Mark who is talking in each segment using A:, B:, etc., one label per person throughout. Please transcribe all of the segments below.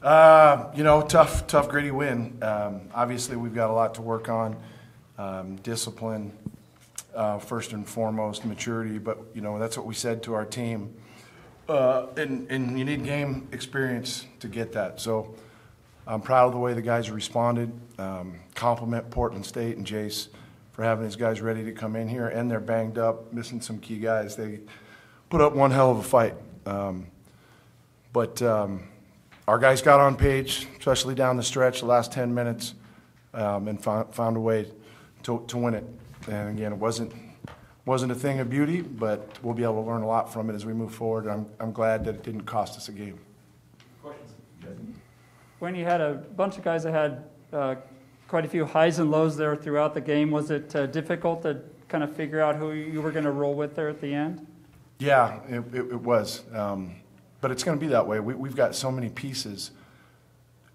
A: Tough, gritty win. Obviously, we've got a lot to work on. Discipline, first and foremost, maturity. But that's what we said to our team. And you need game experience to get that. So I'm proud of the way the guys responded. Compliment Portland State and Jace for having his guys ready to come in here, and they're banged up, missing some key guys. They put up one hell of a fight. But our guys got on page, especially down the stretch, the last 10 minutes, and found a way to win it. And again, it wasn't a thing of beauty, but we'll be able to learn a lot from it as we move forward. I'm glad that it didn't cost us a game.
B: Questions?
C: When you had a bunch of guys that had quite a few highs and lows there throughout the game, was it difficult to kind of figure out who you were going to roll with there at the end?
A: Yeah, it was. But it's going to be that way. We've got so many pieces,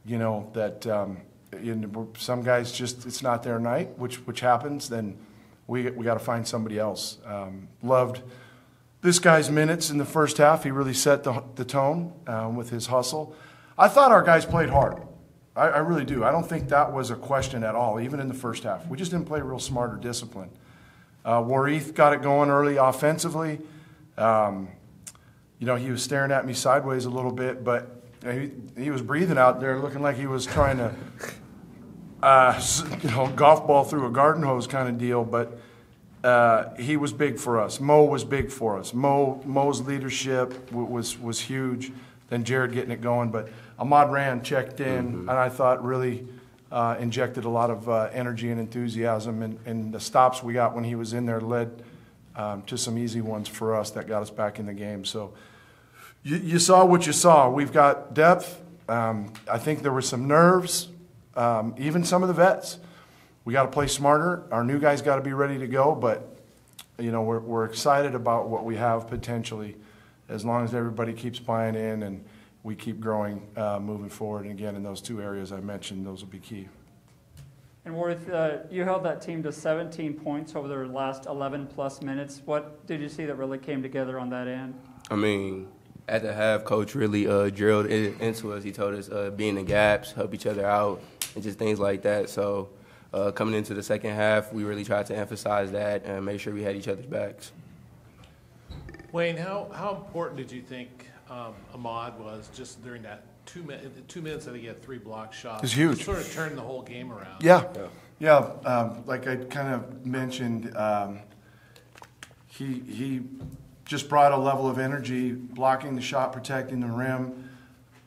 A: that some guys just, it's not their night, which happens. Then we got to find somebody else. Loved this guy's minutes in the first half. He really set the tone with his hustle. I thought our guys played hard. I really do. I don't think that was a question at all, even in the first half. We just didn't play real smart or disciplined. Warith got it going early offensively. He was staring at me sideways a little bit, but he was breathing out there looking like he was trying to, golf ball through a garden hose kind of deal. But he was big for us. Mo was big for us. Mo's leadership was huge. Then Jared getting it going. But Ahmad Rand checked in, and I thought really injected a lot of energy and enthusiasm. And the stops we got when he was in there led to some easy ones for us that got us back in the game. So you saw what you saw. We've got depth. I think there were some nerves, even some of the vets. We got to play smarter. Our new guys got to be ready to go. But, we're excited about what we have potentially as long as everybody keeps buying in and we keep growing moving forward. And, again, in those two areas I mentioned, those will be key.
C: And Worth, you held that team to 17 points over their last 11-plus minutes. What did you see that really came together on that end?
D: At the half, Coach really drilled into us. He told us be in the gaps, help each other out, and just things like that. So coming into the second half, we really tried to emphasize that and make sure we had each other's backs.
B: Wayne, how important did you think Ahmad was just during that 2 minutes that he had 3 block shots?
A: It's huge.
B: It sort of turned the whole game around.
A: Yeah. Like I kind of mentioned, he just brought a level of energy, blocking the shot, protecting the rim.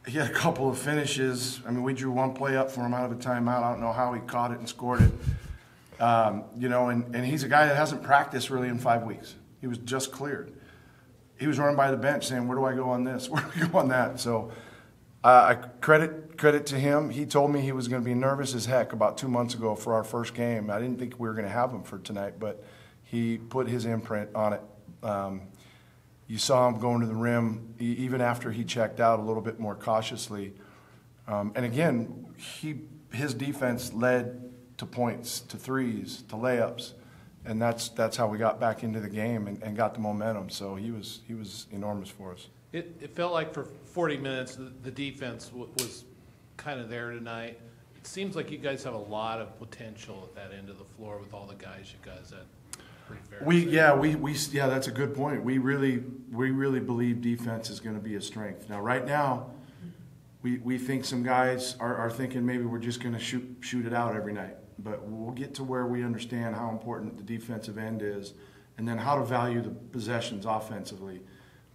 A: He had a couple of finishes. We drew one play up for him out of a timeout. I don't know how he caught it and scored it. And he's a guy that hasn't practiced really in 5 weeks. He was just cleared. He was running by the bench saying, where do I go on this? Where do I go on that? So I credit to him. He told me he was going to be nervous as heck about 2 months ago for our first game. I didn't think we were going to have him for tonight, but he put his imprint on it. You saw him going to the rim even after he checked out a little bit more cautiously. And again, his defense led to points, to threes, to layups. And that's how we got back into the game and got the momentum. So he was enormous for us.
B: It felt like for 40 minutes the defense was kind of there tonight. It seems like you guys have a lot of potential at that end of the floor with all the guys you guys had. That's a good point. We really believe defense is going to be a strength. Now, right now, we think some guys are thinking maybe we're just going to shoot it out every night. But we'll get to where we understand how important the defensive end is and then how to value the possessions offensively.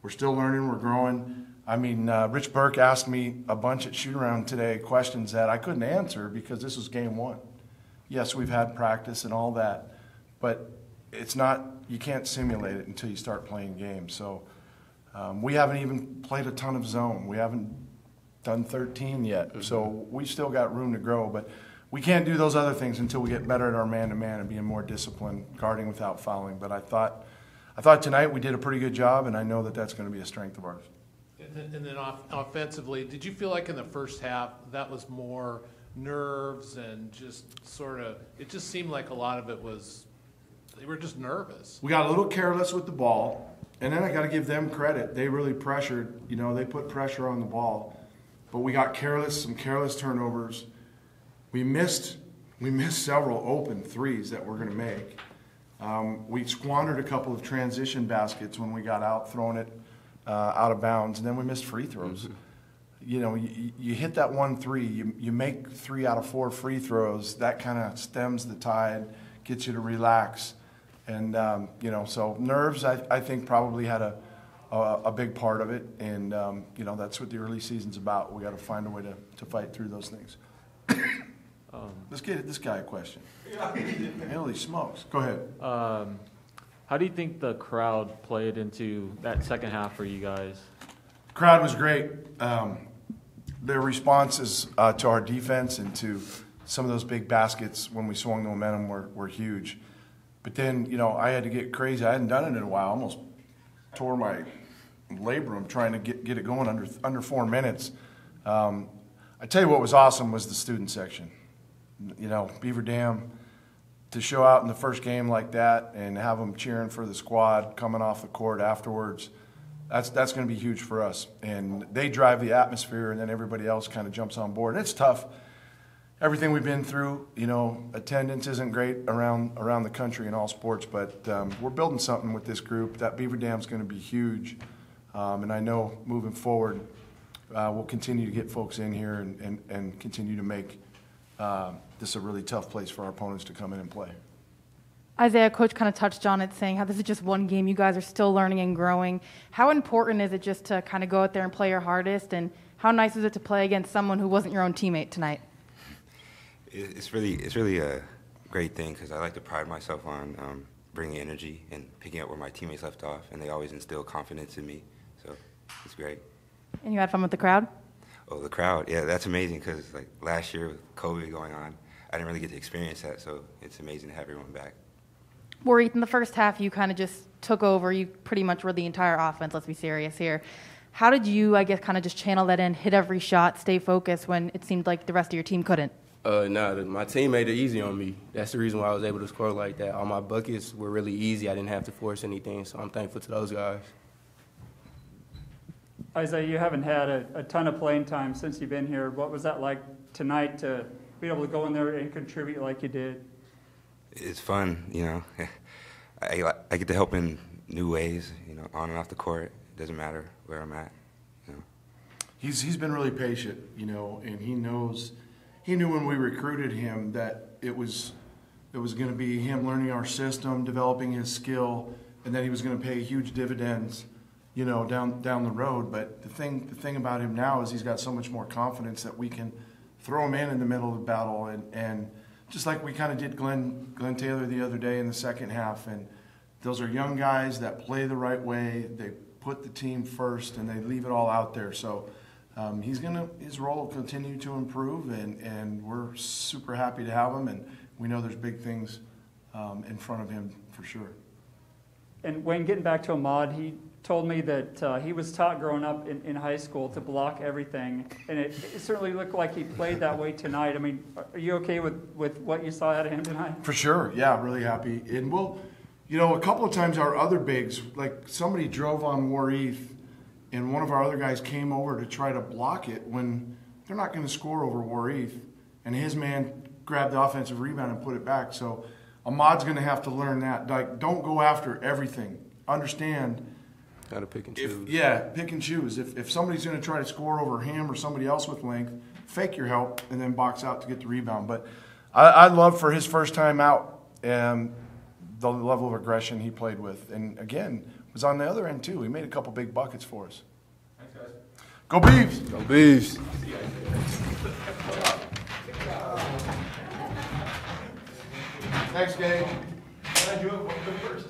B: We're still learning. We're growing. Rich Burke asked me a bunch at shoot-around today questions that I couldn't answer because this was game one. Yes, we've had practice and all that, but it's not, you can't simulate it until you start playing games. So we haven't even played a ton of zone. We haven't done 13 yet. Mm-hmm. So we've still got room to grow. But we can't do those other things until we get better at our man-to-man and being more disciplined, guarding without fouling. But I thought tonight we did a pretty good job, and I know that that's going to be a strength of ours. And then offensively, did you feel like in the first half that was more nerves and just sort of, it just seemed like a lot of it was, they were just nervous.
A: We got a little careless with the ball, and then I got to give them credit. They really pressured, they put pressure on the ball.
B: but we got some careless turnovers. We missed several open threes that we're going to make. We squandered a couple of transition baskets when we got out, throwing it out of bounds, and then we missed free throws. Mm-hmm. You know, you hit that 1-3, you make 3 out of 4 free throws. That kind of stems the tide, gets you to relax, and you know, so nerves I think probably had a big part of it, and you know, that's what the early season's about. We got to find a way to fight through those things. Let's get this guy a question. Holy smokes! Go ahead.
E: How do you think the crowd played into that second half for you guys?
B: Crowd was great. Their responses to our defense and to some of those big baskets when we swung the momentum were huge. But then, you know, I had to get crazy. I hadn't done it in a while. Almost tore my labrum trying to get it going under 4 minutes. I tell you what was awesome was the student section. You know, Beaver Dam, to show out in the first game like that and have them cheering for the squad coming off the court afterwards, that's going to be huge for us. And they drive the atmosphere, and then everybody else kind of jumps on board. And it's tough. Everything we've been through, you know, attendance isn't great around the country in all sports, but we're building something with this group. That Beaver Dam's going to be huge. And I know moving forward, we'll continue to get folks in here and continue to make this is a really tough place for our opponents to come in and play.
F: Isaiah, Coach kind of touched on it, saying how this is just one game. You guys are still learning and growing. How important is it just to kind of go out there and play your hardest? And how nice is it to play against someone who wasn't your own teammate tonight?
G: It's really a great thing because I like to pride myself on bringing energy and picking up where my teammates left off, and they always instill confidence in me. So it's great.
F: And you had fun with the crowd?
G: Oh, the crowd. Yeah, that's amazing because like last year with COVID going on, I didn't really get to experience that, so it's amazing to have everyone back.
F: Worried in the first half, you kind of just took over. You pretty much were the entire offense, let's be serious here. How did you, I guess, kind of just channel that in, hit every shot, stay focused when it seemed like the rest of your team couldn't?
D: My team made it easy on me. That's the reason why I was able to score like that. All my buckets were really easy. I didn't have to force anything, so I'm thankful to those guys.
C: Isaiah, you haven't had a ton of playing time since you've been here. What was that like tonight to be able to go in there and contribute like you did?
G: It's fun, you know. I get to help in new ways, you know, on and off the court. It doesn't matter where I'm at, you know.
B: He's been really patient, you know, and he knew when we recruited him that it was going to be him learning our system, developing his skill, and that he was going to pay huge dividends, you know, down the road. But the thing about him now is he's got so much more confidence that we can throw him in the middle of the battle, and just like we kind of did Glenn Taylor the other day in the second half. And those are young guys that play the right way. They put the team first, and they leave it all out there. So his role will continue to improve, and we're super happy to have him. And we know there's big things in front of him for sure.
C: And Wayne, getting back to Ahmad, he told me that he was taught growing up in high school to block everything, and it certainly looked like he played that way tonight. I mean, are you okay with what you saw out of him tonight?
B: For sure, yeah, really happy. And we'll, you know, a couple of times our other bigs, like somebody drove on Warith, and one of our other guys came over to try to block it when they're not going to score over Warith, and his man grabbed the offensive rebound and put it back. So Ahmad's going to have to learn that. Like, don't go after everything. Understand.
D: Got to pick and choose.
B: Pick and choose. If somebody's going to try to score over him or somebody else with length, fake your help and then box out to get the rebound. But I'd love for his first time out and the level of aggression he played with. And, again, was on the other end, too. He made a couple big buckets for us.
A: Thanks, guys.
B: Go Beavs!
D: Go Beavs!
B: Thanks, Gabe.
A: Glad you went first.